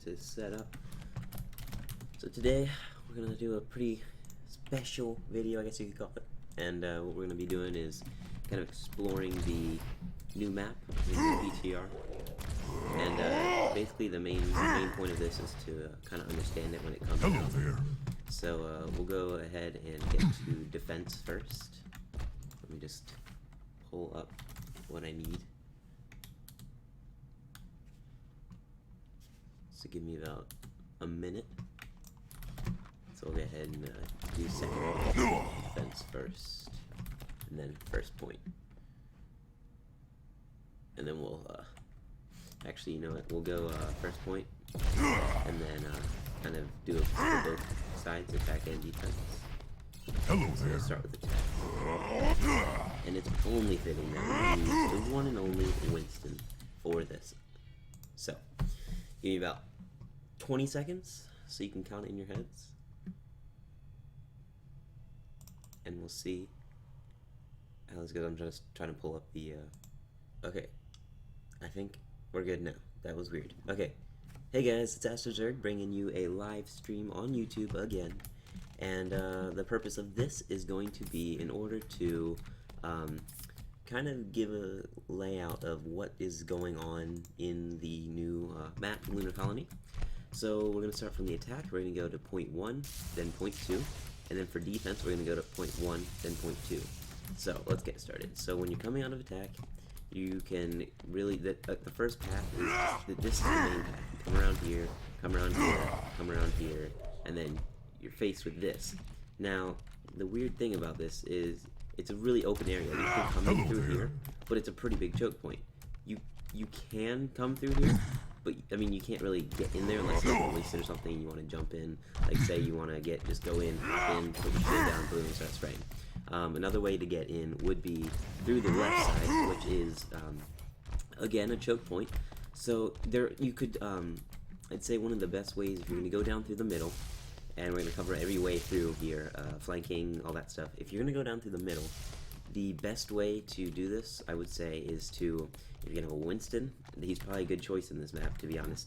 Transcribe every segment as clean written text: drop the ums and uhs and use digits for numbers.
to set up. So today we're gonna do a pretty special video, I guess you could call it. And what we're gonna be doing is kind of exploring the new map in the PTR. And basically the main point of this is to kind of understand it when it comes out. There. So we'll go ahead and get to defense first. Let me just pull up what I need. So give me about a minute. So we'll go ahead and do second defense first, and then first point. And then we'll actually, you know what? We'll go first point, and then kind of do it for both sides, attack and defense. Hello So there. we'll start with attack. And it's only fitting that we use the one and only Winston for this. So, give me about 20 seconds so you can count it in your heads. And we'll see how this goes. I'm just trying to pull up the, okay. I think we're good now. That was weird. Okay. Hey guys, it's AstroZerg bringing you a live stream on YouTube again. And the purpose of this is going to be in order to kind of give a layout of what is going on in the new map, Lunar Colony. So we're going to start from the attack. We're going to go to point 1, then point 2. And then for defense, we're going to go to point 1, then point 2. So let's get started. So when you're coming out of attack, you can really, the first path is, this is the main path. You come around here, come around here, come around here, and then you're faced with this. Now, the weird thing about this is it's a really open area. You can come in through here, but it's a pretty big choke point. You can come through here, but I mean you can't really get in there unless you have a wasted or something and you want to jump in. Like say you want to just go in, hop in, put your shield down, boom, start spraying. Another way to get in would be through the left side, which is again a choke point. So there you could I'd say one of the best ways if you're going to go down through the middle, and we're going to cover every way through here, flanking, all that stuff. If you're going to go down through the middle, the best way to do this, I would say, is to, if you're going to have a Winston, he's probably a good choice in this map, to be honest.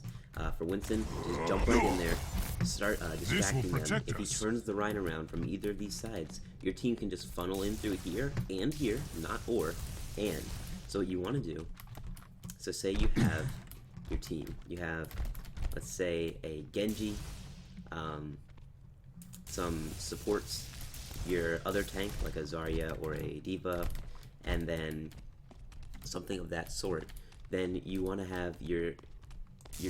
For Winston, just jump right in there, start distracting them. If he turns the Rhine around from either of these sides, your team can just funnel in through here and here, not or, and. So what you want to do, so say you have your team, you have, let's say, a Genji, some supports, your other tank like a Zarya or a Diva, and then something of that sort. Then you want to have your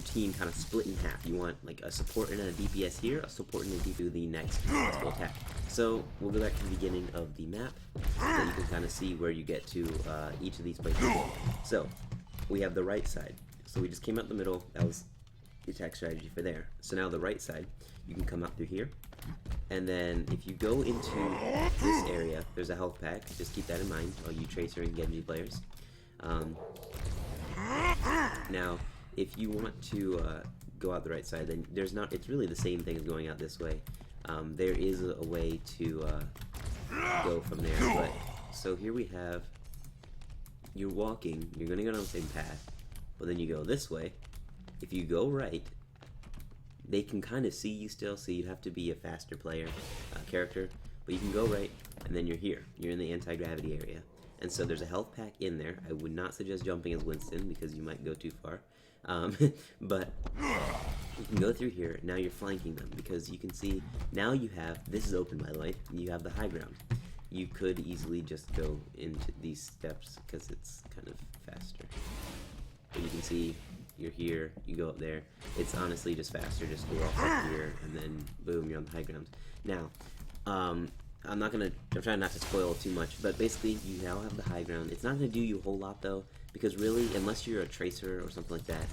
team kind of split in half. You want like a support and a DPS here, a support and a DPS to the next possible attack. So we'll go back to the beginning of the map so that you can kind of see where you get to each of these places. So we have the right side. So we just came out the middle. That was the attack strategy for there. So now the right side, you can come out through here. And then if you go into this area, there's a health pack. Just keep that in mind, all you Tracer and Genji players. Now, if you want to go out the right side, then there's not. It's really the same thing as going out this way. There is a way to go from there. But so here we have. You're walking. You're gonna go down the same path, but then you go this way. If you go right, they can kind of see you still, so you'd have to be a faster player, character, but you can go right, and then you're here. You're in the anti-gravity area. And so there's a health pack in there. I would not suggest jumping as Winston, because you might go too far. But you can go through here. Now you're flanking them, because you can see, now you have, this is open by the way, you have the high ground. You could easily just go into these steps, because it's kind of faster. But you can see, you're here, you go up there. It's honestly just faster, just go off up here, and then boom, you're on the high ground. Now, I'm trying not to spoil too much, but basically, you now have the high ground. It's not going to do you a whole lot, though, because really, unless you're a Tracer or something like that,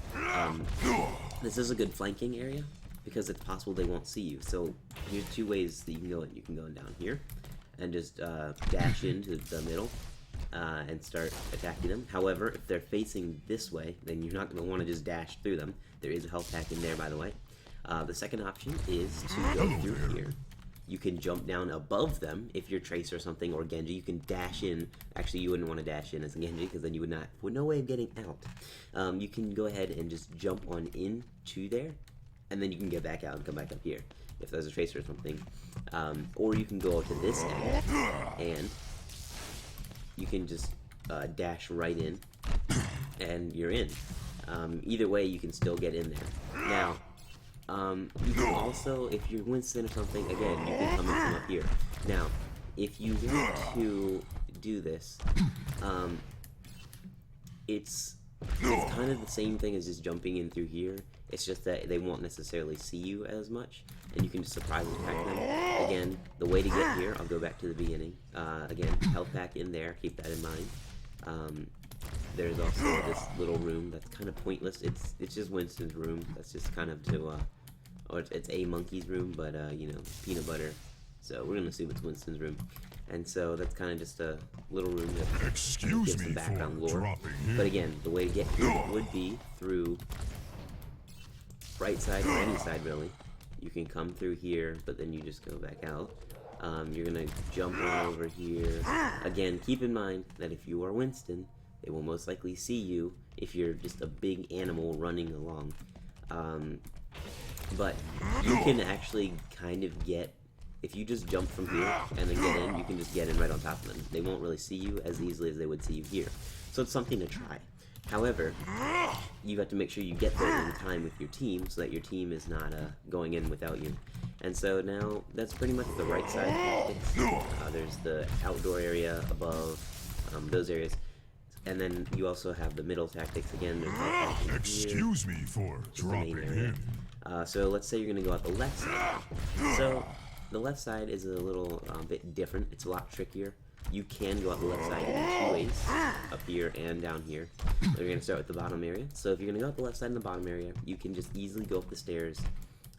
this is a good flanking area, because it's possible they won't see you. So, here's two ways that you can go in. You can go down here, and just dash into the middle, and start attacking them. However, if they're facing this way, then you're not going to want to just dash through them. There is a health pack in there, by the way. The second option is to go through here. You can jump down above them if you're Tracer or something, or Genji. You can dash in. Actually, you wouldn't want to dash in as a Genji because then you would no way of getting out. You can go ahead and just jump on into there, and then you can get back out and come back up here if there's a tracer or something. Or you can go out to this end, and you can just dash right in, and you're in. Either way, you can still get in there. Now, you can also, if you're Winston or something, again, you can come and come up here. Now, if you want to do this, it's kind of the same thing as just jumping in through here. It's just that they won't necessarily see you as much, and you can just surprise attack them. Again, the way to get here, I'll go back to the beginning. Again, health pack in there, keep that in mind. There's also this little room that's kind of pointless. It's just Winston's room. That's just kind of to, or it's a monkey's room, but you know, peanut butter. So we're gonna assume it's Winston's room. And so that's kind of just a little room that gives some background lore. But again, the way to get here would be through right side or any side really. You can come through here, but then you just go back out. You're gonna jump on over here. Again, keep in mind that if you are Winston, they will most likely see you if you're just a big animal running along. But you can actually kind of get, if you just jump from here and then get in, you can just get in right on top of them. They won't really see you as easily as they would see you here. So it's something to try. However, you have to make sure you get there in time with your team so that your team is not going in without you. And so now that's pretty much the right side tactics. There's the outdoor area above, those areas. And then you also have the middle tactics again. Excuse me for dropping in. So let's say you're going to go out the left side. So the left side is a little bit different. It's a lot trickier. You can go out the left side in two ways, up here and down here. So you're going to start with the bottom area. So if you're going to go out the left side in the bottom area, you can just easily go up the stairs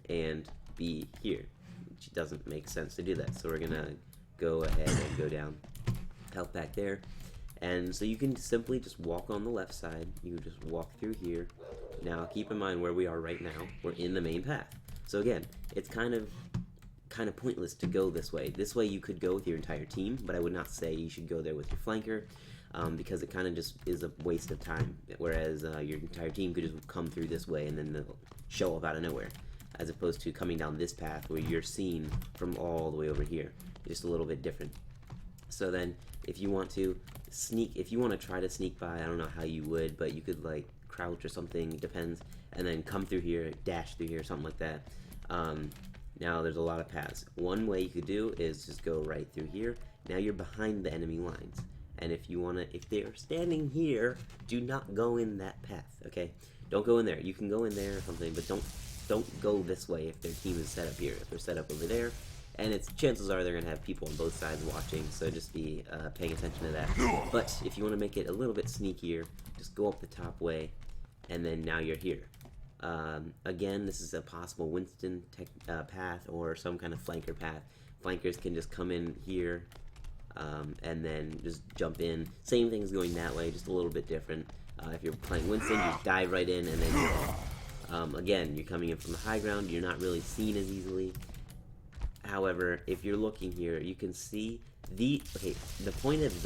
and be here, which doesn't make sense to do that. So we're going to go ahead and go down, health back there. And so you can simply just walk on the left side. You just walk through here. Now keep in mind where we are right now. We're in the main path. So again, it's kind of pointless to go this way. This way you could go with your entire team, but I would not say you should go there with your flanker, because it kind of just is a waste of time. Whereas your entire team could just come through this way and then they'll show up out of nowhere, as opposed to coming down this path where you're seen from all the way over here. Just a little bit different. So then, if you want to sneak, if you want to try to sneak by, I don't know how you would, but you could like crouch or something, it depends, and then come through here, dash through here, something like that. Now there's a lot of paths. One way you could do is just go right through here. Now you're behind the enemy lines, and if you want to, if they're standing here, do not go in that path. Okay, don't go in there. You can go in there or something, but don't go this way if their team is set up here. If they're set up over there. And it's chances are they're going to have people on both sides watching, so just be paying attention to that. But if you want to make it a little bit sneakier, just go up the top way, and then now you're here. Again, this is a possible Winston path or some kind of flanker path. Flankers can just come in here and then just jump in. Same thing as going that way, just a little bit different. If you're playing Winston, you just dive right in, and then you're again, you're coming in from the high ground, you're not really seen as easily. However, if you're looking here, you can see the point of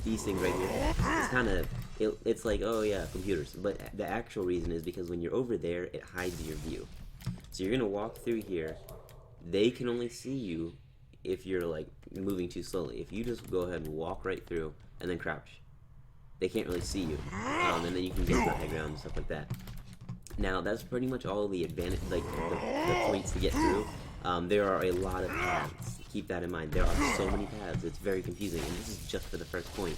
these things right here is kind of, it's like, oh yeah, computers, but the actual reason is because when you're over there, it hides your view. So you're gonna walk through here, they can only see you if you're like moving too slowly. If you just go ahead and walk right through and then crouch, they can't really see you, and then you can get to the high ground and stuff like that. Now that's pretty much all the advantage, like the points to get through. There are a lot of paths. Keep that in mind. There are so many paths. It's very confusing, and this is just for the first point.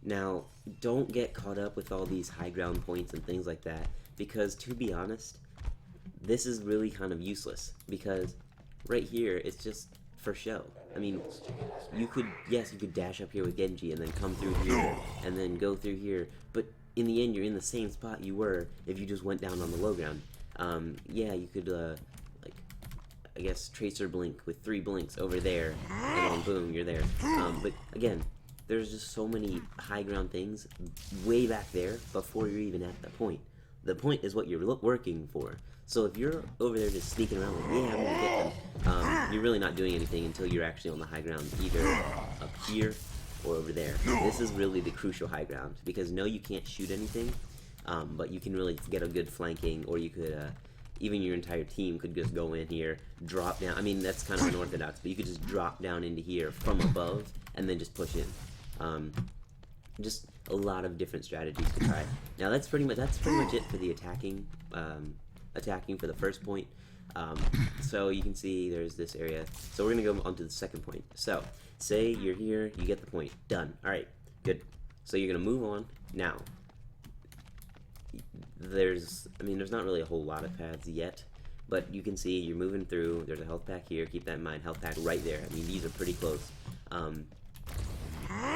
Now, don't get caught up with all these high ground points and things like that, because to be honest, this is really kind of useless, because right here, it's just for show. I mean, you could dash up here with Genji and then come through here and then go through here, but in the end, you're in the same spot you were if you just went down on the low ground. Yeah, you could, like, I guess, tracer blink with 3 blinks over there, and then boom, you're there. But again, there's just so many high ground things way back there before you're even at the point. The point is what you're working for. So if you're over there just sneaking around like, yeah, I'm gonna get them, you're really not doing anything until you're actually on the high ground, either up here or over there. This is really the crucial high ground, because no, you can't shoot anything, but you can really get a good flanking, or you could even your entire team could just go in here, drop down. I mean, that's kind of unorthodox, but you could just drop down into here from above and then just push in. Just a lot of different strategies to try. Now that's pretty much it for the attacking for the first point. So you can see there's this area. So we're gonna go on to the second point. So say you're here, you get the point. Done. All right, good. So you're gonna move on now. There's not really a whole lot of paths yet, but you can see you're moving through. There's a health pack here. Keep that in mind. Health pack right there. I mean, these are pretty close.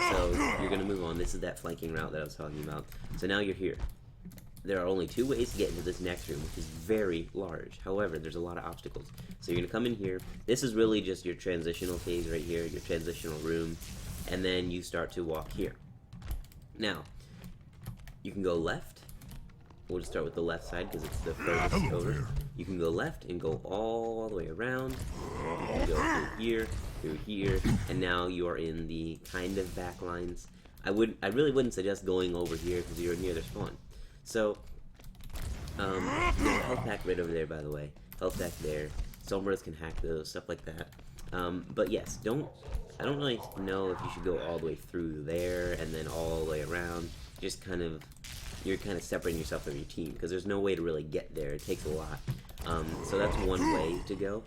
So you're gonna move on. This is that flanking route that I was talking about. So now you're here. There are only 2 ways to get into this next room, which is very large. However, there's a lot of obstacles. So you're gonna come in here. This is really just your transitional phase right here, your transitional room, and then you start to walk here. Now, you can go left. We'll just start with the left side because it's the furthest over. You can go left and go all the way around. You can go through here, and now you are in the kind of back lines. I really wouldn't suggest going over here because you're near their spawn. So, there's a health pack right over there, by the way. Health pack there. Sombras can hack those, stuff like that. But yes, I don't really know if you should go all the way through there and then all the way around. You're kind of separating yourself from your team because there's no way to really get there. It takes a lot. So that's one way to go.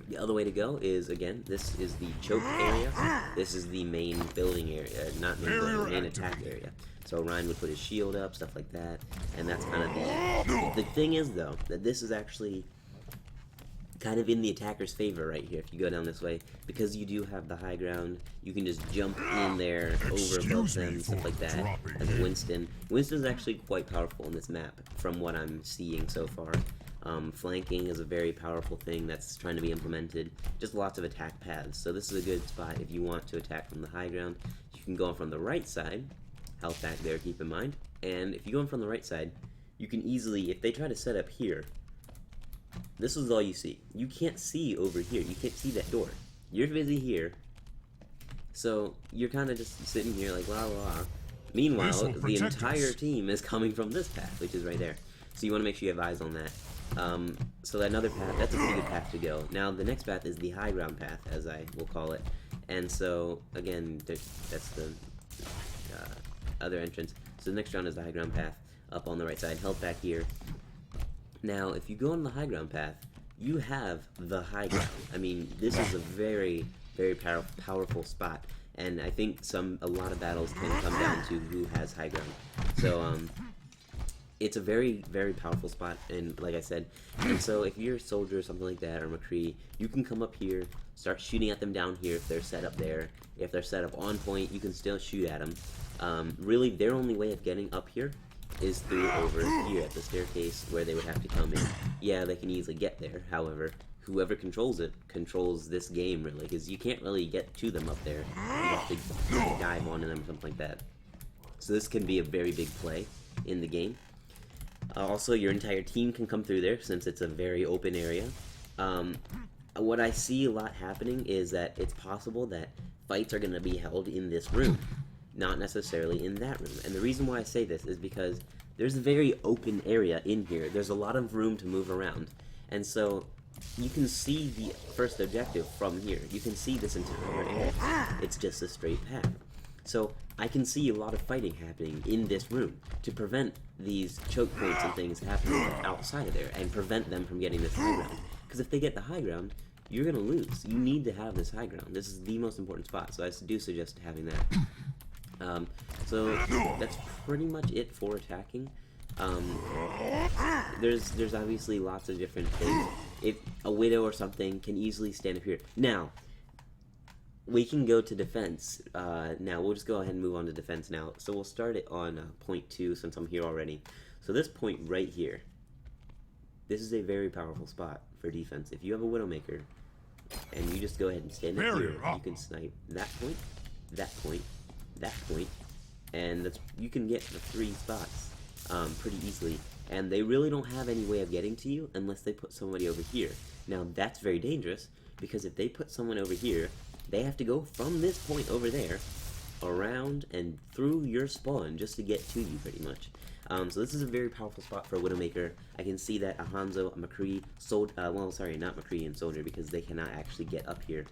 The other way to go is, again, this is the choke area. This is the main building area, not main building, main attack area. So Ryan would put his shield up, stuff like that, and that's kind of the thing is, though, that this is actually kind of in the attacker's favor right here if you go down this way, because you do have the high ground. You can just jump in there over above them, stuff like that, as a Winston. Winston's actually quite powerful in this map from what I'm seeing so far. Flanking is a very powerful thing that's trying to be implemented. Just lots of attack paths. So this is a good spot if you want to attack from the high ground. You can go in from the right side. Health back there, keep in mind. And if you go in from the right side, you can easily, if they try to set up here, this is all you see. You can't see over here. You can't see that door. You're busy here. So you're kind of just sitting here like, la la la. Meanwhile, the entire team is coming from this path, which is right there. So you want to make sure you have eyes on that. So another path, that's a pretty good path to go. Now the next path is the high ground path, as I will call it. And so, again, that's the other entrance. So the next round is the high ground path, up on the right side, held back here. Now, if you go on the high ground path, you have the high ground. I mean, this is a very, very powerful spot. And I think a lot of battles can come down to who has high ground. So, it's a very, very powerful spot, and like I said, and so if you're a soldier or something like that, or McCree, you can come up here, start shooting at them down here if they're set up there. If they're set up on point, you can still shoot at them. Really, their only way of getting up here is through over here at the staircase where they would have to come in. Yeah, they can easily get there, however, whoever controls it controls this game, really, because you can't really get to them up there. You have to dive onto them or something like that. So this can be a very big play in the game. Also, your entire team can come through there since it's a very open area. What I see a lot happening is that it's possible that fights are going to be held in this room, not necessarily in that room. And the reason why I say this is because there's a very open area in here. There's a lot of room to move around. And so you can see the first objective from here. You can see this entire area. It's just a straight path. So I can see a lot of fighting happening in this room to prevent these choke points and things happening outside of there and prevent them from getting this high ground. Because if they get the high ground, you're going to lose. You need to have this high ground. This is the most important spot, so I do suggest having that. So that's pretty much it for attacking. There's obviously lots of different things. If a widow or something can easily stand up here. Now, we can go to defense. Now, we'll just go ahead and move on to defense now. So we'll start it on point 2 since I'm here already. So this point right here, this is a very powerful spot for defense. If you have a Widowmaker, and you just go ahead and stand up here, you can snipe that point, that point, that point, and you can get the 3 spots pretty easily. And they really don't have any way of getting to you unless they put somebody over here. Now, that's very dangerous, because if they put someone over here, they have to go from this point over there, around and through your spawn just to get to you, pretty much. So this is a very powerful spot for a Widowmaker. I can see that a Hanzo, a McCree, well, sorry, not McCree and Soldier, because they cannot actually get up here.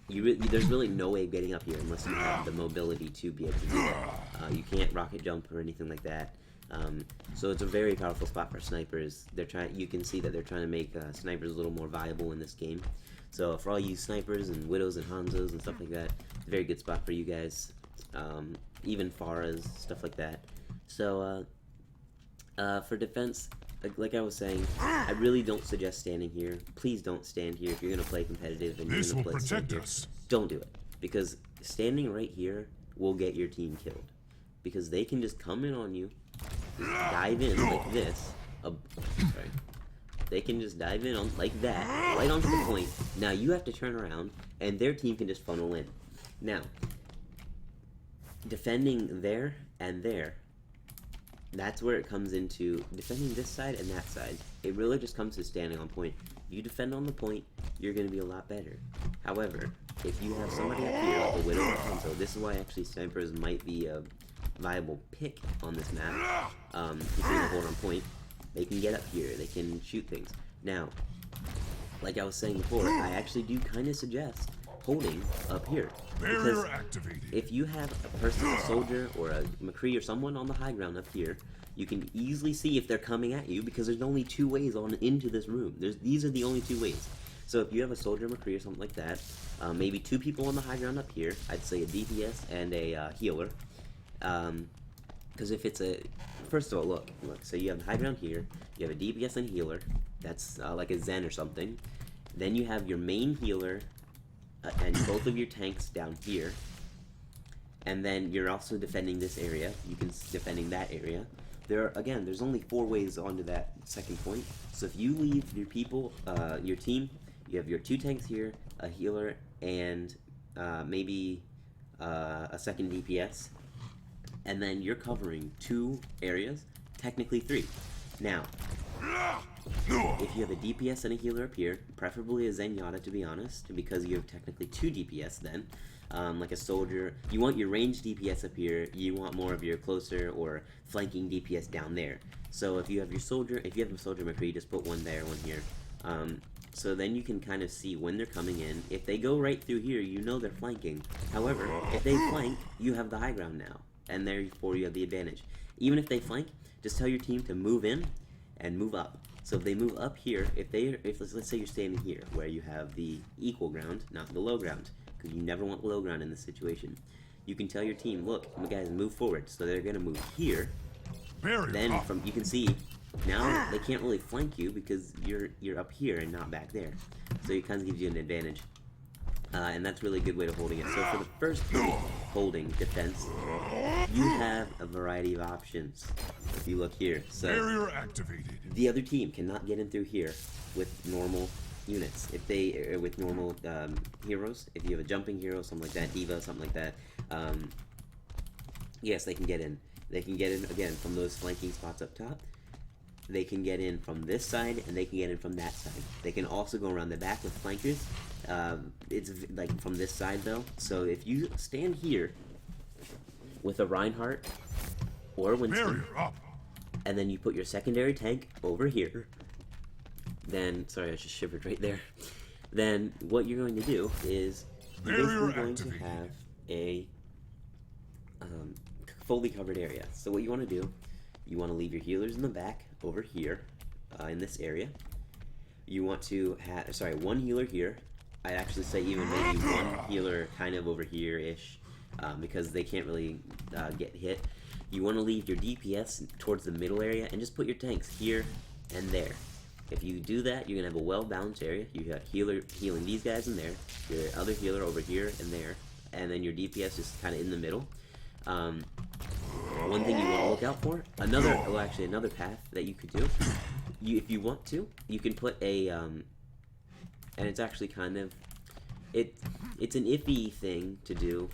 There's really no way of getting up here unless you have the mobility to be able to do that. You can't rocket jump or anything like that. So it's a very powerful spot for snipers. You can see that they're trying to make snipers a little more viable in this game. So for all you snipers and Widows and Hanzos and stuff like that, it's a very good spot for you guys. Even Pharahs, stuff like that. So for defense, like I was saying, I really don't suggest standing here. Please don't stand here if you're gonna play competitive and you're gonna play stand here. Don't do it, because standing right here will get your team killed. Because they can just come in on you, just dive in like this. Sorry. They can just dive in like that, right onto the point. Now you have to turn around, and their team can just funnel in. Now, defending there and there, that's where it comes into defending this side and that side. It really just comes to standing on point. If you defend on the point, you're going to be a lot better. However, if you have somebody up here, like a Widow or Hanzo, this is why actually snipers might be a viable pick on this map. If you're going to hold on point, they can get up here, they can shoot things. Now, like I was saying before, I actually do kind of suggest holding up here. Barrier activated. If you have a person, a Soldier, or a McCree, or someone on the high ground up here, you can easily see if they're coming at you, because there's only two ways on into this room. These are the only two ways. So if you have a Soldier, McCree, or something like that, maybe two people on the high ground up here, I'd say a DPS and a healer. Because if it's a... First of all, look, so you have the high ground here, you have a DPS and healer, that's like a Zen or something. Then you have your main healer, and both of your tanks down here. And then you're also defending this area, defending that area. There's only 4 ways onto that second point. So if you leave your people, your team, you have your 2 tanks here, a healer, and maybe a second DPS. And then you're covering 2 areas, technically 3. Now, if you have a DPS and a healer up here, preferably a Zenyatta to be honest, because you have technically 2 DPS then, like a Soldier. You want your ranged DPS up here, you want more of your closer or flanking DPS down there. So if you have your Soldier, if you have a Soldier McCree, just put one there, one here. So then you can kind of see when they're coming in. If they go right through here, you know they're flanking. However, if they flank, you have the high ground now, and therefore you have the advantage. Even if they flank, just tell your team to move in and move up. So if they move up here, let's say you're standing here where you have the equal ground, not the low ground, because you never want low ground in this situation. You can tell your team, look, guys, move forward. So they're gonna move here. Then you can see now they can't really flank you because you're up here and not back there. So it kind of gives you an advantage. And that's really a good way of holding it. So for the first holding defense, you have a variety of options. If you look here, so barrier activated. The other team cannot get in through here with normal units. If they with normal heroes, if you have a jumping hero, something like that, diva, something like that, yes, they can get in. They can get in again from those flanking spots up top. They can get in from this side, and they can get in from that side. They can also go around the back with flankers. It's like from this side though. So if you stand here with a Reinhardt or Winston, and then you put your secondary tank over here, then, sorry, I just shivered right there. Then what you're going to do is you're basically going to have a fully covered area. So what you want to do, you want to leave your healers in the back over here in this area. You want to have, sorry, one healer here. I'd actually say even maybe one healer kind of over here-ish, because they can't really get hit. You want to leave your DPS towards the middle area and just put your tanks here and there. If you do that, you're going to have a well-balanced area. You got healer healing these guys in there, your other healer over here and there, and then your DPS just kind of in the middle. One thing you want to look out for, another path that you could do, if you want to, you can put a, and it's actually kind of, it's an iffy thing to do,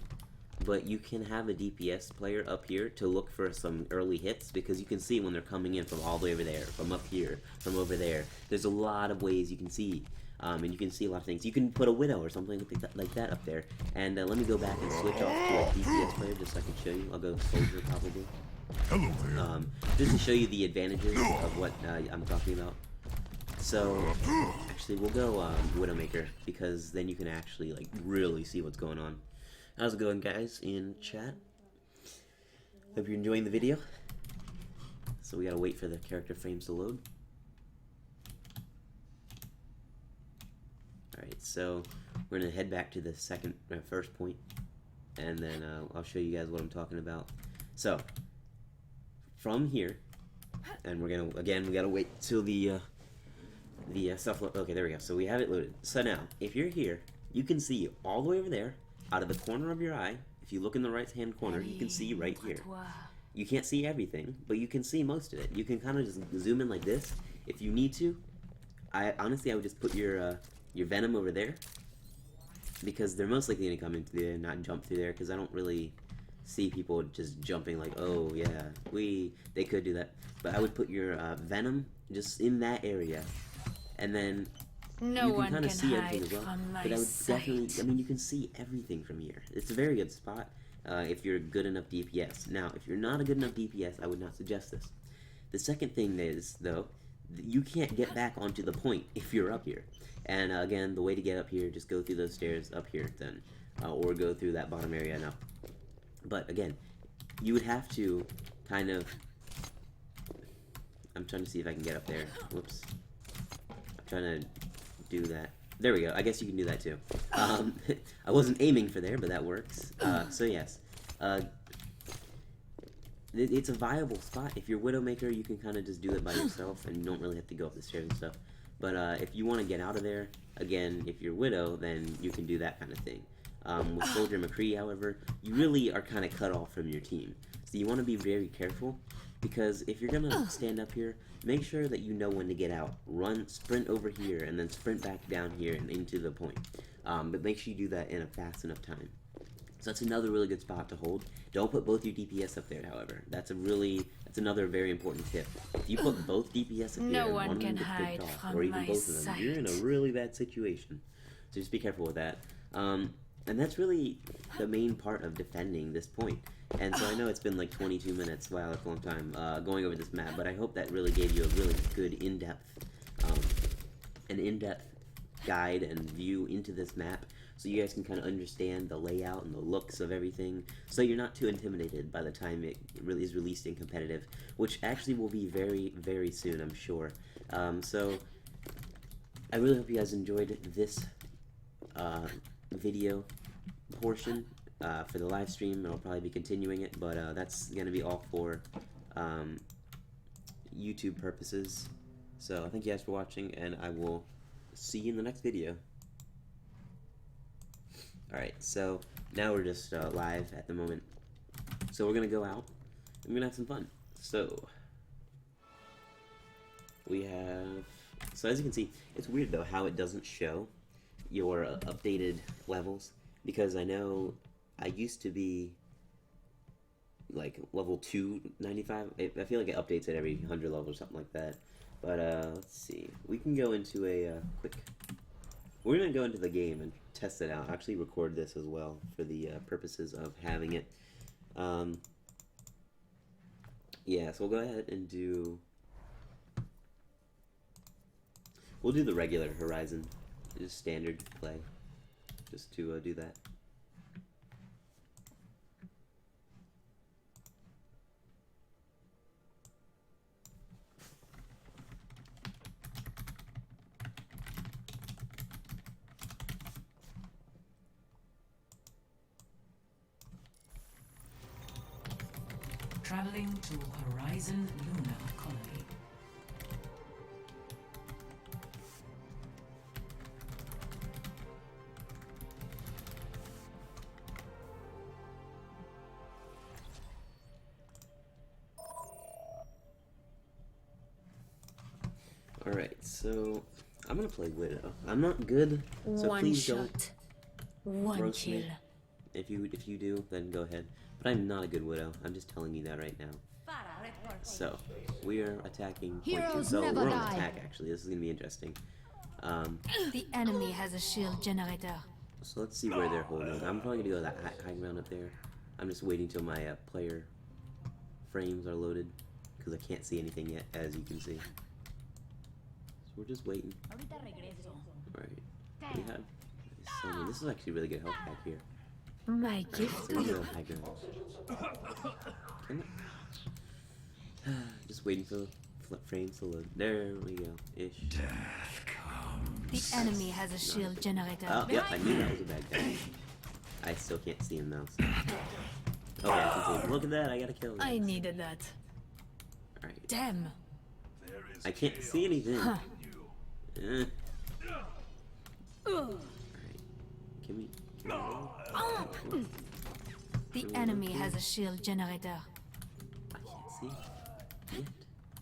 but you can have a DPS player up here to look for some early hits, because you can see when they're coming in from all the way over there, from up here, from over there. There's a lot of ways you can see, and you can see a lot of things. You can put a Widow or something like that up there. And let me go back and switch off to a DPS player just so I can show you. I'll go Soldier probably. Hello there. Just to show you the advantages of what I'm talking about. So, actually, we'll go Widowmaker, because then you can actually, like, really see what's going on. How's it going, guys, in chat? Hope you're enjoying the video. So we gotta wait for the character frames to load. Alright, so we're gonna head back to the first point, and then I'll show you guys what I'm talking about. So, from here, and we're gonna, again, we gotta wait till the stuff. Okay, there we go. So we have it loaded. So now, if you're here, you can see all the way over there, out of the corner of your eye. If you look in the right-hand corner, you can see right here. You can't see everything, but you can see most of it. You can kind of just zoom in like this if you need to. Honestly, I would just put your Venom over there, because they're most likely going to come into there and not jump through there, because I don't really see people just jumping like, oh yeah, they could do that. But I would put your Venom just in that area, and then you can kind of see everything as well. But I would definitely, I mean, you can see everything from here. It's a very good spot if you're good enough DPS. Now, if you're not a good enough DPS, I would not suggest this. The second thing is, though, you can't get back onto the point if you're up here. And again, the way to get up here, just go through those stairs up here then, or go through that bottom area now. But again, you would have to kind of, I'm trying to see if I can get up there. Whoops. I'm trying to do that. There we go. I guess you can do that too. I wasn't aiming for there, but that works. So yes, it's a viable spot. If you're Widowmaker, you can kind of just do it by yourself, and you don't really have to go up the stairs and stuff. But if you want to get out of there, again, if you're Widow, then you can do that kind of thing. With Soldier McCree, however, you really are kind of cut off from your team. So you want to be very careful, because if you're going to stand up here, make sure that you know when to get out. Run, sprint over here, and then sprint back down here and into the point. But make sure you do that in a fast enough time. So that's another really good spot to hold. Don't put both your DPS up there, however. That's another very important tip. If you put both DPS up there and one of them gets picked off, or even both of them, you're in a really bad situation. So just be careful with that. And that's really the main part of defending this point. And so I know it's been like 22 minutes, wow, that's a long time, going over this map, but I hope that really gave you a really good in-depth guide and view into this map, so you guys can kind of understand the layout and the looks of everything, so you're not too intimidated by the time it really is released in competitive, which actually will be very, very soon, I'm sure. So I really hope you guys enjoyed this video portion for the live stream. I'll probably be continuing it, but that's going to be all for YouTube purposes. So thank you guys for watching, and I will see you in the next video. Alright, so now we're just live at the moment. So we're going to go out, and we're going to have some fun. So we have, so as you can see, it's weird though how it doesn't show your updated levels, because I know I used to be like level 295. I feel like it updates at every 100 levels or something like that. But let's see, we can go into a quick, we're gonna go into the game and test it out. I'll actually record this as well for the purposes of having it. Yeah, so we'll go ahead and we'll do the regular Horizon, just standard play, just to do that. Traveling to Horizon Luna Colony. Alright, so I'm gonna play Widow. I'm not good, so One please shot, one roast kill. me. If you do, then go ahead. But I'm not a good Widow. I'm just telling you that right now. So we are attacking point 2. Heroes So never we're on die. attack actually. This is gonna be interesting. The enemy has a shield generator. So let's see where they're holding. I'm probably gonna go that high ground up there. I'm just waiting till my player frames are loaded because I can't see anything yet, as you can see. So we're just waiting. Alright. What do you have? Someone. This is actually really good health back here. My gift So to we you. go high ground. Just waiting for the frames to load. There we go. Ish. The enemy has a shield generator. Oh, yep, I knew that was a bad guy. I still can't see him though. So. Okay, I can see him. Look at that, I got a kill. I needed that. Alright. Damn. I can't see anything. Huh. Alright. Can we The enemy has a shield generator. I can't see yet.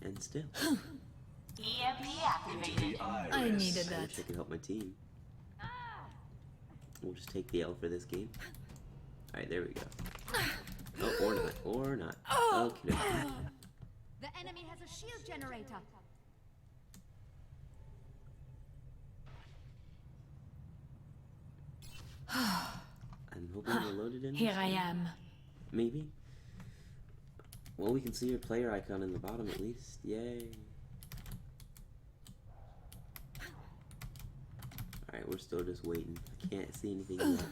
And still. EMP activated. I needed I that. wish I could help my team. We'll just take the L for this game. Alright, there we go. Oh, or not. Or not. Okay. The enemy has a shield generator. I'm hoping we're loaded in. Here I am. Maybe. Well, we can see your player icon in the bottom at least. Yay. Alright, we're still just waiting. I can't see anything yet.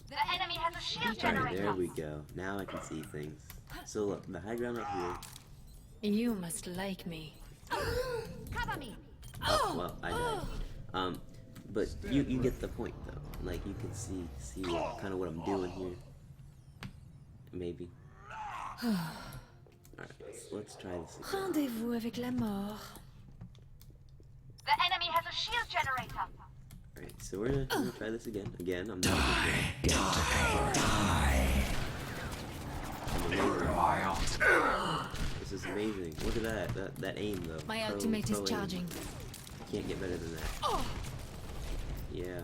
The enemy has a shield Alright, there we go. Now I can see things. So look, the high ground up here. You must like me. Cover me. Oh, well, I died. But you get the point though. Like you can see kind of what I'm doing here. Maybe. Alright, let's try this again. Rendez-vous avec la mort. The enemy has a shield generator. Alright, so we're gonna try this again. Again, I'm not a good guy. This is amazing. Look at that aim though. My Pro ultimate is aim. charging. Can't get better than that. Yeah.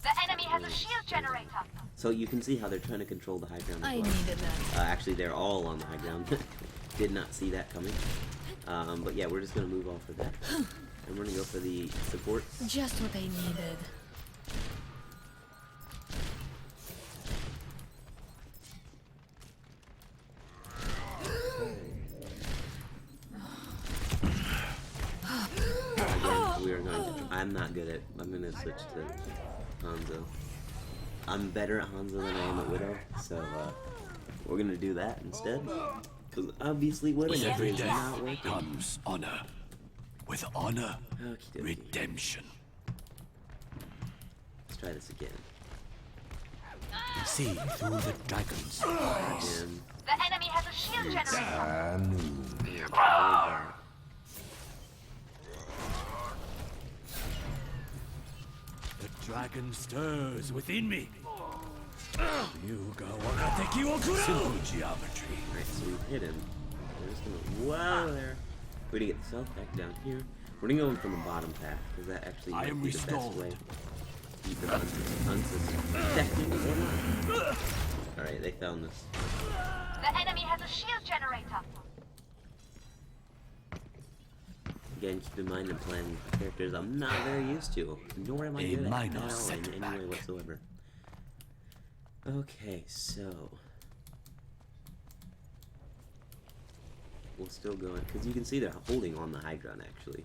The enemy has a shield generator. So you can see how they're trying to control the high ground as I well. needed that. Actually, they're all on the high ground. Did not see that coming. But yeah, we're just gonna move off of that. And we're gonna go for the support. Just what I needed. Again, we are going to. I'm not good at. I'm gonna switch to Hanzo. I'm better at Hanzo than I am at Widow, so we're gonna do that instead. Because obviously Widow With every is not death working. comes honor. With honor, Okey-dokey. redemption. Let's try this again. See through the dragon's eyes. Again. The enemy has a shield generator. The dragon stirs within me. Simple geometry. Alright, so we hit him. We're just gonna. Wow, there. We're gonna get the self back down here. We're gonna go in from the bottom path, because that actually I might am be the best restored. way. Keep them unsuspecting or not. Alright, they found this. The enemy has a shield generator. Again, keep in mind I'm playing characters I'm not very used to, nor am I A good at minor all in any setback. way whatsoever. Okay, so we'll still go in, because you can see they're holding on the high ground actually,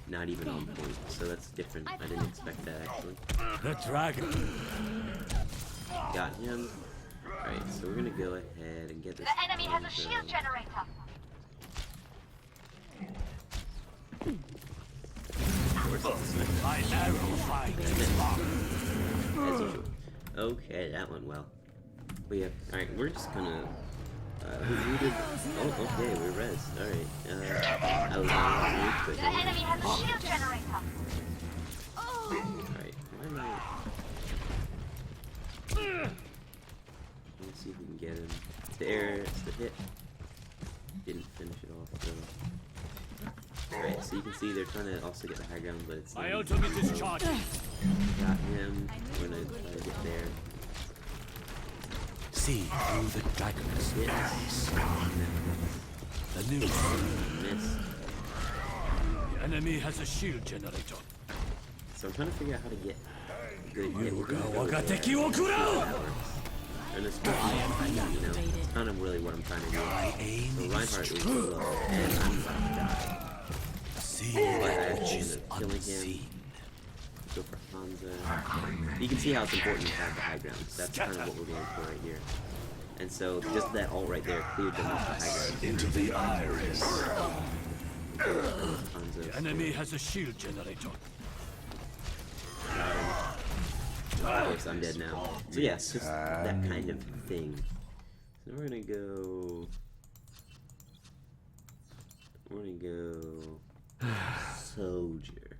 not even on point, so that's different. I didn't expect that actually. The dragon. Got him. Alright, so we're gonna go ahead and get this. The enemy has a Hanzo. shield generator. My arrow finds its mark. As usual. Okay, that went well. But yeah, alright, we're just gonna. Who did? Oh, okay, we're res. Alright. I was on mute, The enemy has a shield generator. Alright, why am I. Let's see if we can get him. It's the air, it's the hit. Didn't finish it off, so. Alright, so you can see they're trying to also get the high ground, but it's. My ultimate is charging. Got him. We're gonna try to get there. See through the dragon's Hit. eyes. The new. Miss. The enemy has a shield generator. So I'm trying to figure out how to get good hit. We're gonna go with Wagateki wo that. kurau! That works. And especially, you know, it's kind of really what I'm trying to do. So Reinhardt is low, and I'm about to die. But I actually ended up killing him. Go for Hanzo. You can see how it's important to have the high ground. That's kind of what we're going for right here. And so just that ult right there cleared them off the high ground. Into the iris. Hanzo. The enemy has a shield generator. Got him. Of course, I'm dead now. So yeah, it's just that kind of thing. So we're gonna go. Soldier.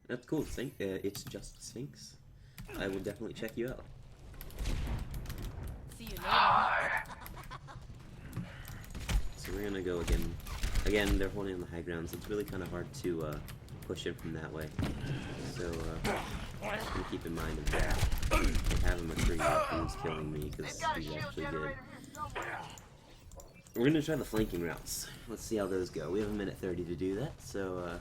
That's cool. It's just Sphinx. I will definitely check you out. See you later. So we're gonna go again. Again, they're holding on the high ground, so it's really kind of hard to push him from that way. So just gonna keep in mind of that. I have him a free who's killing me because he's actually good. We're gonna try the flanking routes. Let's see how those go. We have a minute 30 to do that, so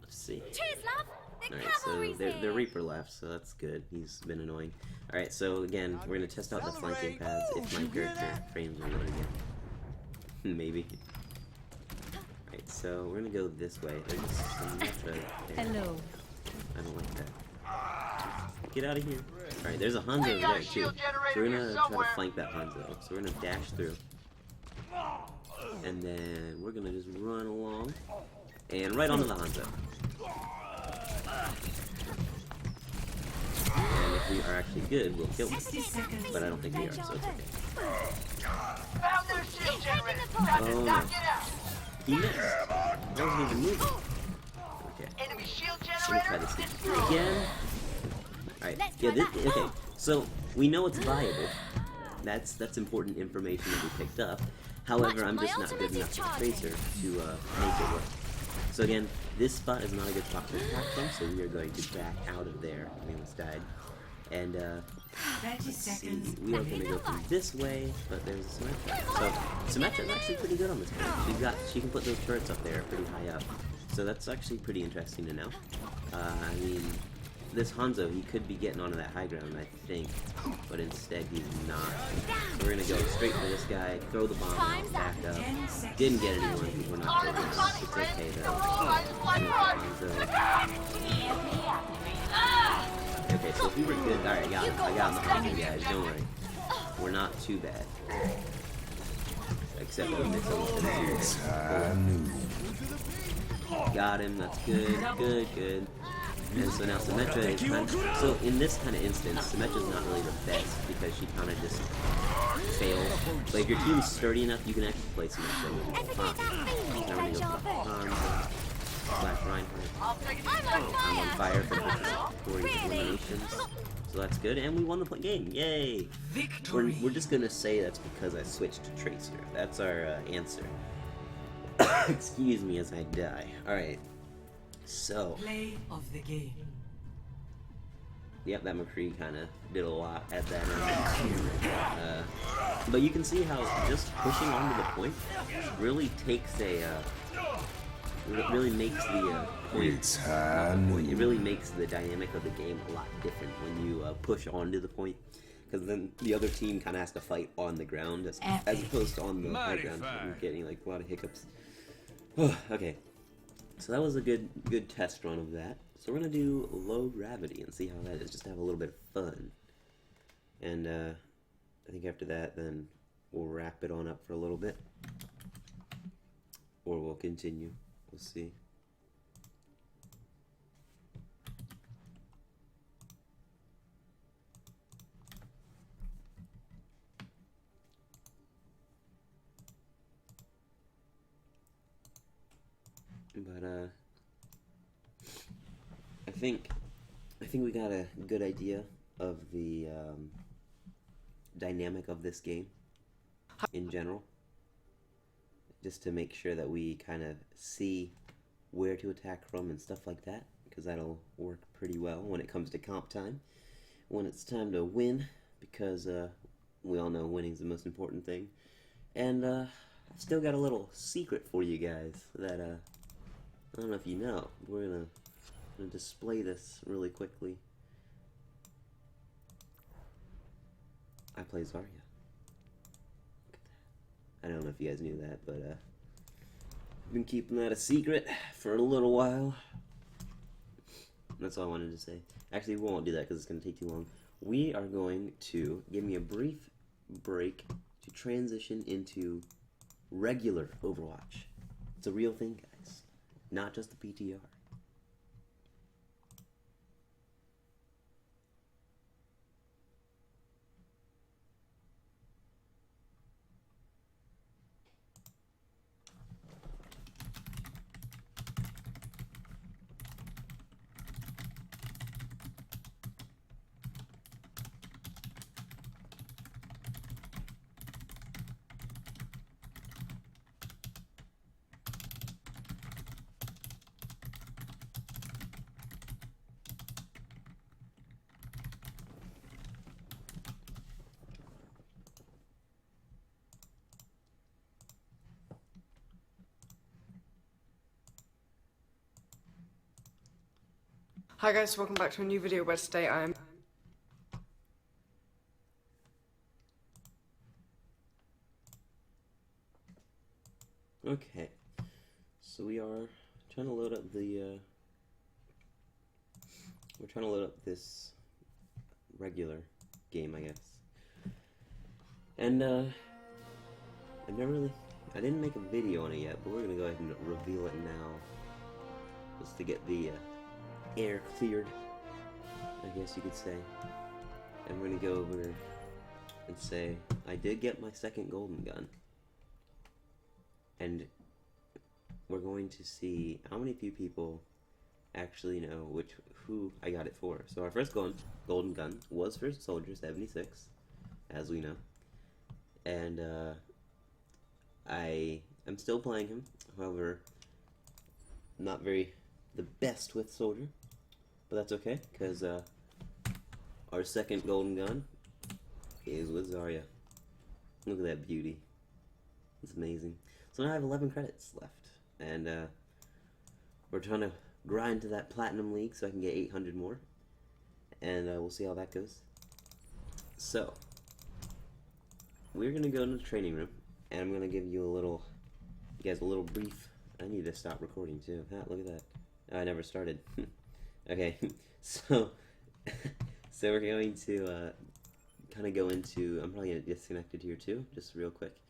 let's see. Cheers, love. The Alright, so cavalry's the here. Reaper left, so that's good. He's been annoying. Alright, so again, we're gonna test out the flanking paths if my character frames reload again. Maybe. Alright, so we're gonna go this way. There's some metro there. Hello. I don't like that. Get out of here. Alright, there's a Hanzo over there too. So we're gonna try to flank that Hanzo. So we're gonna dash through. And then we're gonna just run along. And right onto the Hanzo. And if we are actually good, we'll kill him. But I don't think we are, so it's okay. Found their shield generator. Oh no. He missed. I wasn't even moving. Okay. Enemy shield I'm gonna try generator. this again. Alright, yeah, okay. So, we know it's viable. That's important information that we picked up. However, I'm just not good enough as a tracer to make it work. So again, this spot is not a good spot to attack from, so we are going to back out of there. We almost died. And, let's see, we are going to go from this way, but there's a Symmetra. So, Symmetra is actually pretty good on this map. She can put those turrets up there pretty high up. So that's actually pretty interesting to know. I mean, this Hanzo, he could be getting onto that high ground, I think, but instead he's not. So we're gonna go straight for this guy, throw the bomb out, back up. Didn't get anyone because we're not doing this. It's okay though. Okay, so if we were good, alright, I got him the Hanzo, guys, don't worry. We're not too bad. Except for this one. Got him, that's good, good. And so now Symmetra is kind of, so in this kind of instance, Symmetra's not really the best because she kind of just fails. But if your team's sturdy enough, you can actually play Symmetra with fine. Now we're gonna go for the Hanzo, slash Reinhardt. I'm on fire for eliminations. So that's good, and we won the game, yay! We're just gonna say that's because I switched to Tracer. That's our answer. Excuse me as I die. Alright. So. Play of the game. Yep, that McCree kind of did a lot at that end. But you can see how just pushing onto the point really takes a. Really makes the point. It really makes the dynamic of the game a lot different when you push onto the point. Because then the other team kind of has to fight on the ground as opposed to on the high ground. I'm getting like a lot of hiccups. Okay, so that was a good test run of that. So we're gonna do low gravity and see how that is, just to have a little bit of fun. And I think after that, then we'll wrap it on up for a little bit, or we'll continue. We'll see. But I think we got a good idea of the dynamic of this game in general. Just to make sure that we kind of see where to attack from and stuff like that, because that'll work pretty well when it comes to comp time. When it's time to win, because we all know winning's the most important thing. And I've still got a little secret for you guys that I don't know if you know. We're gonna gonna display this really quickly. I play Zarya. Look at that. I don't know if you guys knew that, but I've been keeping that a secret for a little while. That's all I wanted to say. Actually, we won't do that because it's going to take too long. We are going to give me a brief break to transition into regular Overwatch. It's a real thing, guys. Not just the PTR. Hi guys, welcome back to a new video where today I am... Okay, so we are trying to load up the, we're trying to load up this regular game, I guess. And, I didn't make a video on it yet, but we're gonna go ahead and reveal it now. Just to get the, air cleared, I guess you could say. And we're gonna go over and say, I did get my second golden gun. And we're going to see how many few people actually know who I got it for. So our first golden gun was for Soldier 76, as we know. And I am still playing him, however, not very the best with Soldier. But that's okay, because our second golden gun is with Zarya. Look at that beauty. It's amazing. So now I have 11 credits left, and we're trying to grind to that Platinum League so I can get 800 more, and we'll see how that goes. So, we're going to go into the training room, and I'm going to give you guys a little brief. I need to stop recording too. Look at that. I never started. Okay, so we're going to kind of go into, I'm probably going to disconnect it here too, just real quick,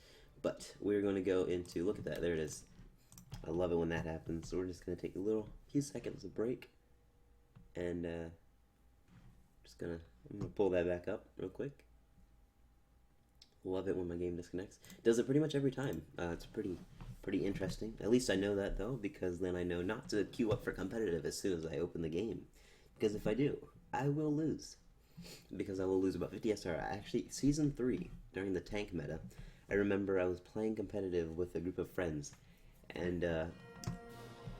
but we're going to go into, look at that, there it is. I love it when that happens. So we're just going to take a few seconds of break, and I'm going to pull that back up real quick. Love it when my game disconnects. Does it pretty much every time. It's pretty interesting. At least I know that, though, because then I know not to queue up for competitive as soon as I open the game. Because if I do, I will lose. Because I will lose about 50 SR. Actually, Season 3, during the tank meta, I remember I was playing competitive with a group of friends, and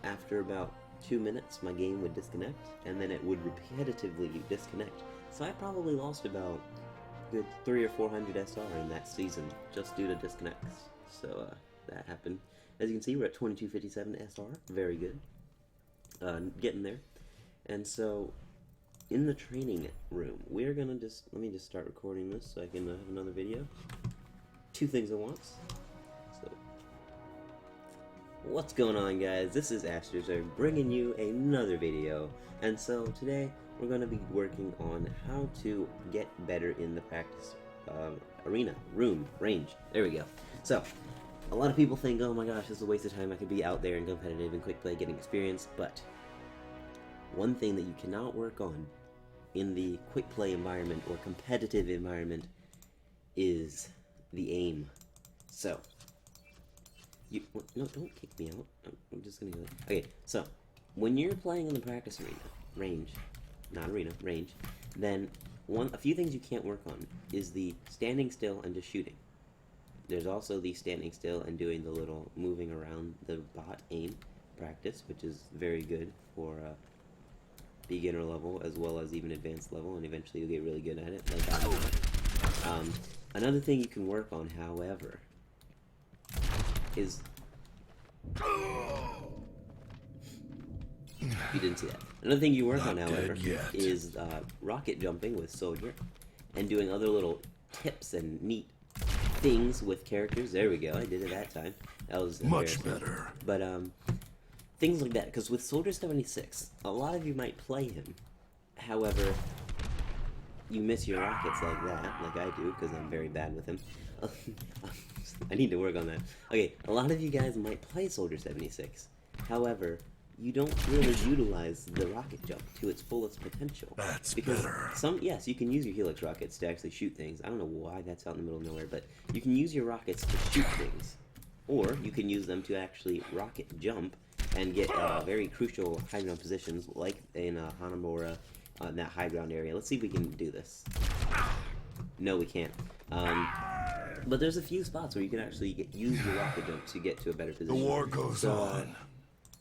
after about 2 minutes, my game would disconnect, and then it would repetitively disconnect. So I probably lost about a good 300 or 400 SR in that season, just due to disconnects. So, that happened. As you can see, we're at 2257 SR. Very good. Getting there. And so, in the training room, we're gonna let me just start recording this so I can have another video. 2 things at once. So, what's going on, guys? This is Astros bringing you another video. And so, today, we're gonna be working on how to get better in the practice range. There we go. So, a lot of people think, oh my gosh, this is a waste of time. I could be out there and competitive and quick play, getting experience. But one thing that you cannot work on in the quick play environment or competitive environment is the aim. So, no, don't kick me out. I'm just gonna go. Okay, so when you're playing in the practice range, then a few things you can't work on is the standing still and just shooting. There's also the standing still and doing the little moving around the bot aim practice, which is very good for beginner level as well as even advanced level, and eventually you'll get really good at it. Like I am. Another thing you can work on, however, is You didn't see that. Another thing you work on, Not however, dead yet. is rocket jumping with Soldier, and doing other little tips and neat things with characters. There we go. I did it that time. That was Much embarrassing. better. But things like that. Because with Soldier 76, a lot of you might play him. However, you miss your rockets like that, like I do, because I'm very bad with him. I need to work on that. Okay, a lot of you guys might play Soldier 76. However, you don't really utilize the rocket jump to its fullest potential. That's because better. yes, you can use your Helix rockets to actually shoot things. I don't know why that's out in the middle of nowhere, but you can use your rockets to shoot things. Or you can use them to actually rocket jump and get very crucial high ground positions, like in Hanamura, in that high ground area. Let's see if we can do this. No, we can't. But there's a few spots where you can actually use your rocket jump to get to a better The position. war goes on.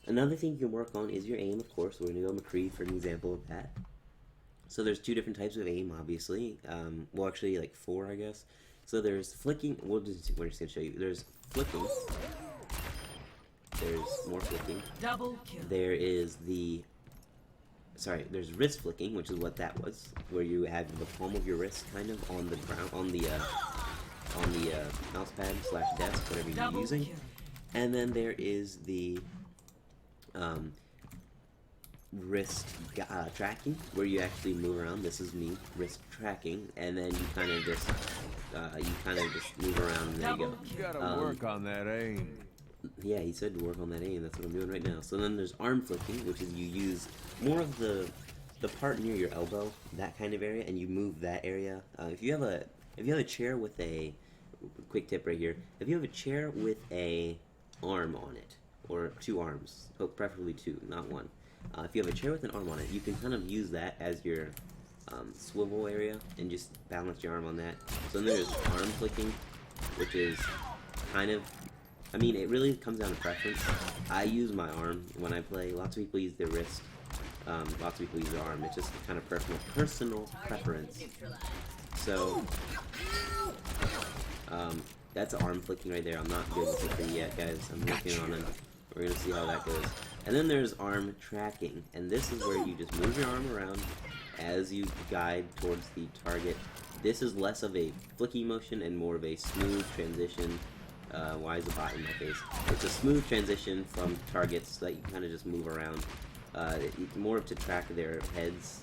Another thing you can work on is your aim, of course. We're going to go McCree for an example of that. So there's two different types of aim, obviously. Well, actually, like 4, I guess. So there's flicking. We're just going to show you. There's flicking. There's more flicking. Double kill. There is there's wrist flicking, which is what that was, where you have the palm of your wrist kind of on the ground, on the mouse pad / desk, whatever you're using. And then there is the wrist tracking, where you actually move around. This is me, wrist tracking, and then you kind of just move around, and there you go. Gotta work on that aim. Yeah, he said to work on that aim. That's what I'm doing right now. So then there's arm flicking, which is you use more of the part near your elbow, that kind of area, and you move that area. If you have a chair with a quick tip right here, if you have a chair with a arm on it, or 2 arms, preferably 2, not 1. If you have a chair with an arm on it, you can kind of use that as your swivel area and just balance your arm on that. So then there's arm flicking, which is kind of, I mean, it really comes down to preference. I use my arm when I play. Lots of people use their wrist. Lots of people use their arm. It's just kind of personal preference. So, that's arm flicking right there. I'm not good with flicking yet, guys. I'm working on it. We're gonna see how that goes. And then there's arm tracking, and this is where you just move your arm around as you guide towards the target. This is less of a flicky motion and more of a smooth transition. Why is the bot in my face? It's a smooth transition from targets that you kind of just move around. It's more to track their heads,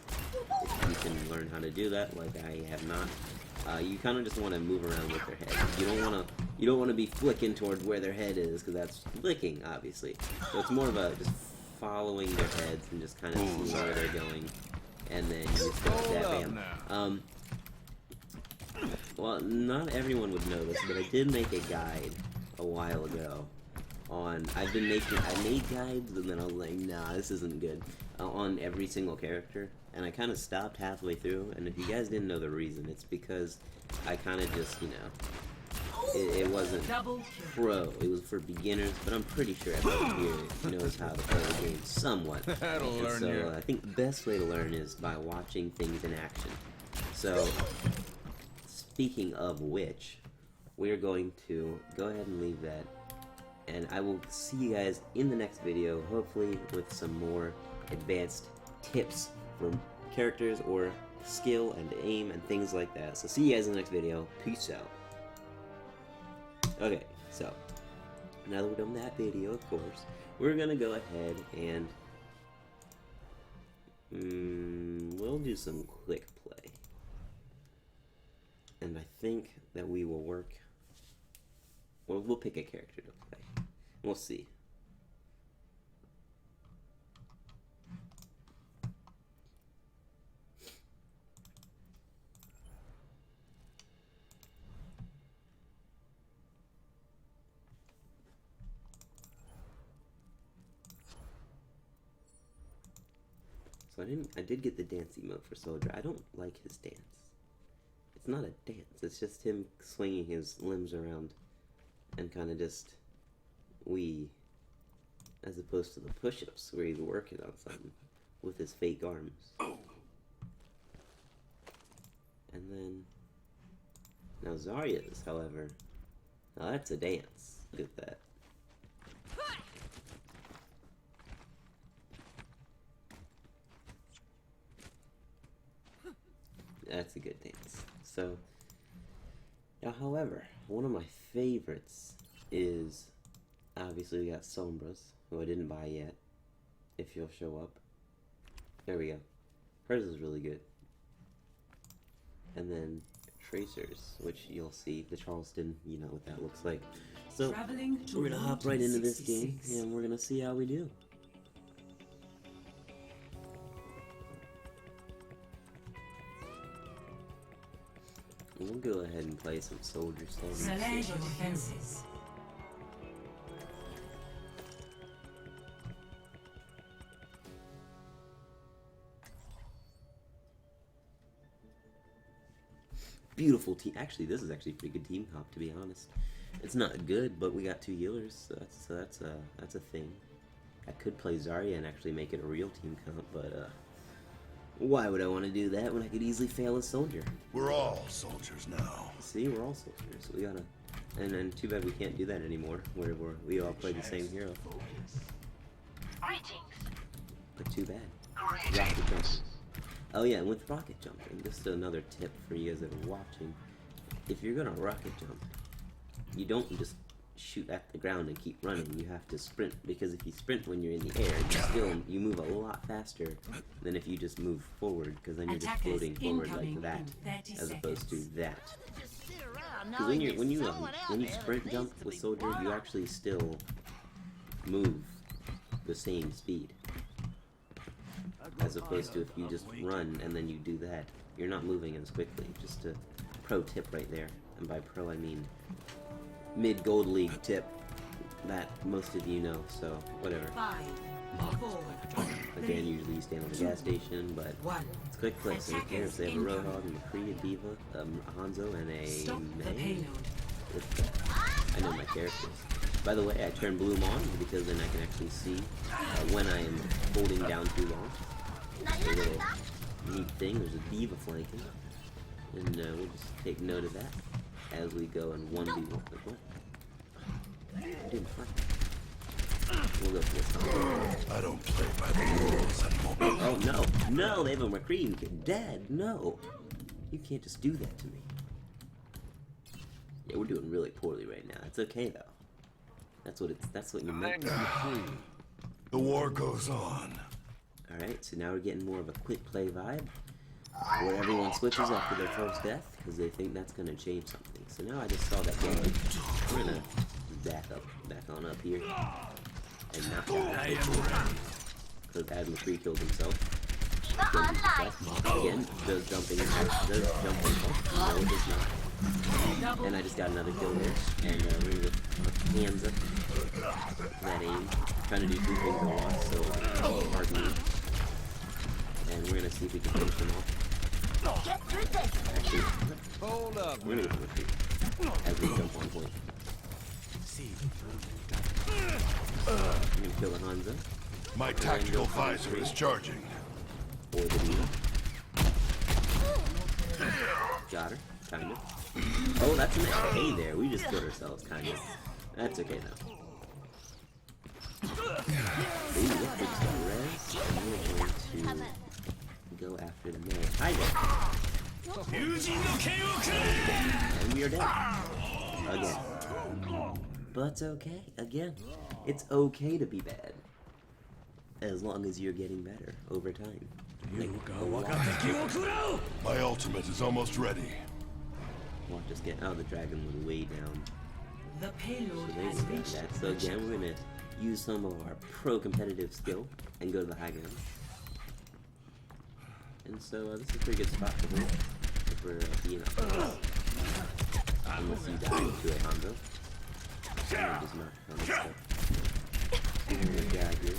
if you can learn how to do that, like I have not. You kind of just want to move around with their head. You don't want to be flicking towards where their head is, because that's flicking, obviously. So it's more of a just following their heads and just kind of seeing where they're going, and then you just go like that, bam. Well, not everyone would know this, but I did make a guide a while ago on, I made guides, and then I was like, nah, this isn't good, on every single character, and I kind of stopped halfway through, and if you guys didn't know the reason, it's because I kind of just, it wasn't pro, it was for beginners, but I'm pretty sure everyone here knows how to play the game somewhat. That'll And learn so you. I think the best way to learn is by watching things in action. So, speaking of which, we're going to go ahead and leave that, and I will see you guys in the next video, hopefully with some more advanced tips for characters or skill and aim and things like that. So see you guys in the next video. Peace out. Okay, so now that we're done with that video, of course, we're gonna go ahead and we'll do some quick play. And I think that we will work. Well, we'll pick a character to play. We'll see. So I did get the dance emote for Soldier. I don't like his dance. It's not a dance, it's just him swinging his limbs around and kind of just wee, as opposed to the push-ups where he's working on something with his fake arms. And then now Zarya's, however, now that's a dance. Look at that. That's a good dance. So, now, however, one of my favorites is, obviously we got Sombra's, who I didn't buy yet, if you'll show up. There we go. Hers is really good. And then Tracers, which you'll see, the Charleston, you know what that looks like. So, we're gonna hop right into this game, and we're gonna see how we do. We'll go ahead and play some soldier stuff. Select your defenses. Beautiful team. Actually, this is actually a pretty good team comp, to be honest. It's not good, but we got 2 healers, so that's a thing. I could play Zarya and actually make it a real team comp, but why would I want to do that when I could easily fail as soldier? We're all soldiers now. See, we're all soldiers. We gotta, and then too bad we can't do that anymore, where we all play the same hero. Greetings. But too bad. Rocket jumping. Oh yeah, and with rocket jumping, just another tip for you guys that are watching. If you're gonna rocket jump, you don't just shoot at the ground and keep running. You have to sprint, because if you sprint when you're in the air, you move a lot faster than if you just move forward, because then you're just floating forward like that, as opposed to that. Because when you sprint jump with soldier, you actually still move the same speed, as opposed to if you just run and then you do that, you're not moving as quickly. Just a pro tip right there, and by pro I mean mid-gold league tip that most of you know, so whatever. 5, 4, Again, usually you stand on the gas station, but 1. it's quick clicks. And here they have a Roadhog, a McCree, a Diva, a Hanzo, and a Stop the May. payload. I know my characters. By the way, I turn Bloom on because then I can actually see when I am holding down too long. A little neat thing. There's a Diva flanking, and we'll just take note of that as we go in 1v1. Like what? I didn't fight. We'll go for this time. I don't play by the rules anymore. Oh no, no! They have a McCree. You're dead. No, you can't just do that to me. Yeah, we're doing really poorly right now. It's okay though. That's what you're meant to do. The war goes on. Alright, so now we're getting more of a quick play vibe, where everyone switches after their first death, because they think that's going to change something. So now I just saw that game. We're going to back on up here, and knock out because Ad McCree killed himself. Again, does jumping, no, it does not. And I just got another kill there, and we're going to go hands up, that aim, trying to do 2 things at once, so pardon me. And we're gonna see if we can finish them off. Actually, Hold up. we're gonna go for retreat as we jump on point. I'm gonna kill the Hanzo My tactical visor is charging. or the Diva. Got her, kind of. Oh, that's an A there. We just killed ourselves, kind of. That's okay though. Ooh, look, we just got res, and we're going to go after the May. Hi there. And we are dead. Again. But that's okay. Again. It's okay to be bad. As long as you're getting better over time. My ultimate is almost ready. Watch us get. Oh, the dragon was way down. The payload So they has would've done reached that. So again, we're gonna use some of our pro-competitive skill and go to the high ground. And so this is a pretty good spot to hold if we're being up close. Unless you die to a Hanzo. Someone does not on this stuff. We're gonna gag here.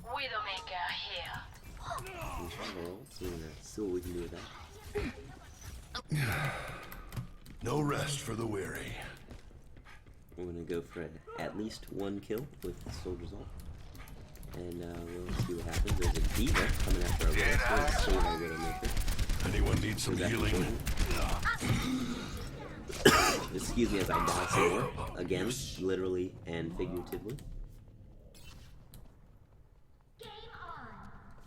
Widowmaker here. So we're gonna see what we can do with that. No rest for the weary. We're gonna go for at least 1 kill with the soldier's ult. And we'll see what happens. There's a diva coming after our Widow, so let's save our Widowmaker. Anyone need some Is that healing? important? Excuse me as I die some more. Again, literally and figuratively.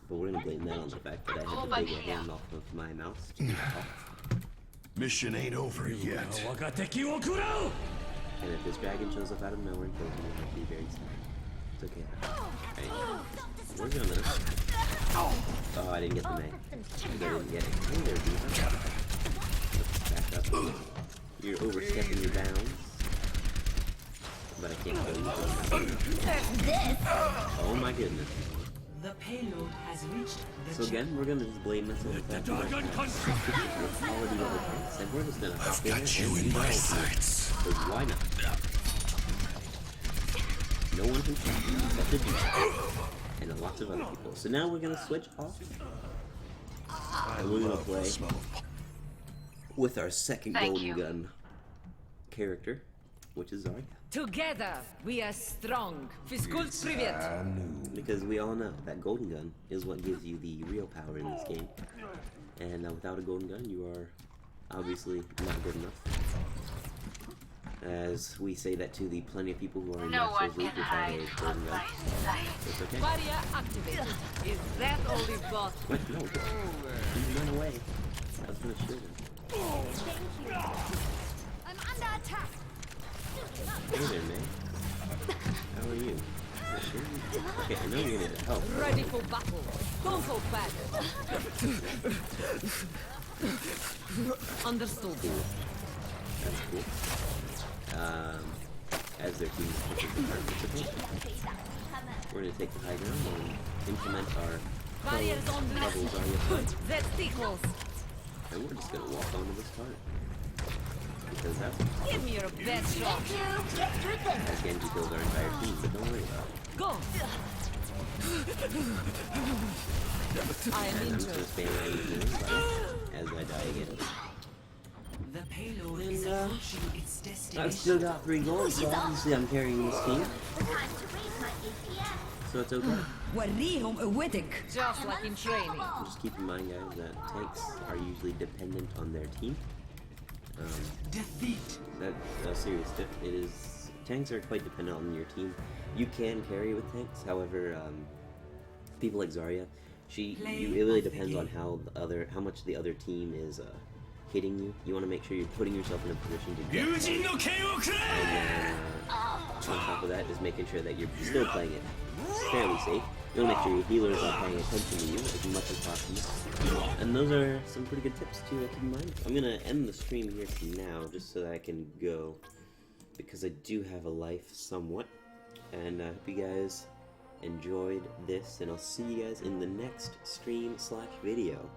But we're gonna blame that on the fact that I had to take a hand off of my mouse to talk. Mission ain't over yet. 我が敵を食らう And if this dragon shows up out of nowhere and kills me, I'll be very sad. It's okay. Right. We're gonna... Oh, I didn't get the May. I didn't get it. Hey there, Diva. Let's back up. You're overstepping your bounds. But I can't kill you. Oh my goodness. The payload has reached the So again, we're gonna just blame this on the fact that I have quality level tanks, and we're just gonna hop in Got you and in my develop it. sights. Because why not? No one can stop me except the Diva. And lots of other people. So now we're gonna switch off. And we're gonna play with our second golden gun character, which is Zarya. Together, we are strong. Fiskult privet. Because we all know that golden gun is what gives you the real power in this game. And without a golden gun, you are obviously not good enough. As we say that to the plenty of people who are in No one Masters League can without a hide from golden gun. my sight. It's okay. Barrier activated. Is that all you've got? What? No. He ran away. I was gonna shoot him. I'm under attack. Hey there, man. How are you? Okay, I know you're gonna help. Ready for battle. Don't hold back. Understood. That's cool. As their team pushes the participants, we're gonna take the high ground and implement our Barriers on levels blast. on your front. That tickles. And we're just gonna walk onto this part. Because that's Give me your best shot. as Genji kills our entire team, but don't worry about it. Go. I am And I'm just gonna injured. spam my healing button as I die again. The payload is And, approaching its destination. I've still got 3 gold, so obviously I'm carrying this team. So it's okay. Just like in training. Just keep in mind, guys, that tanks are usually dependent on their team. Defeat. That's a serious tip. It is. Tanks are quite dependent on your team. You can carry with tanks, however, people like Zarya, it really depends on how much the other team is hitting you. You want to make sure you're putting yourself in a position to get points. And then, on top of that, just making sure that you're still playing it fairly safe. You want to make sure your healers are paying attention to you as much as possible. And those are some pretty good tips to keep in mind. I'm going to end the stream here for now, just so that I can go, because I do have a life somewhat. And I hope you guys enjoyed this, and I'll see you guys in the next stream/video.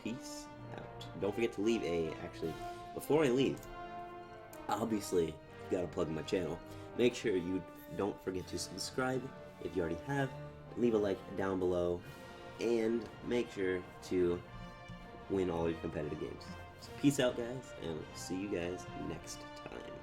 Peace out. Don't forget to leave actually, before I leave, obviously, gotta plug my channel. Make sure you don't forget to subscribe if you already have. Leave a like down below, and make sure to win all your competitive games. So peace out, guys, and see you guys next time.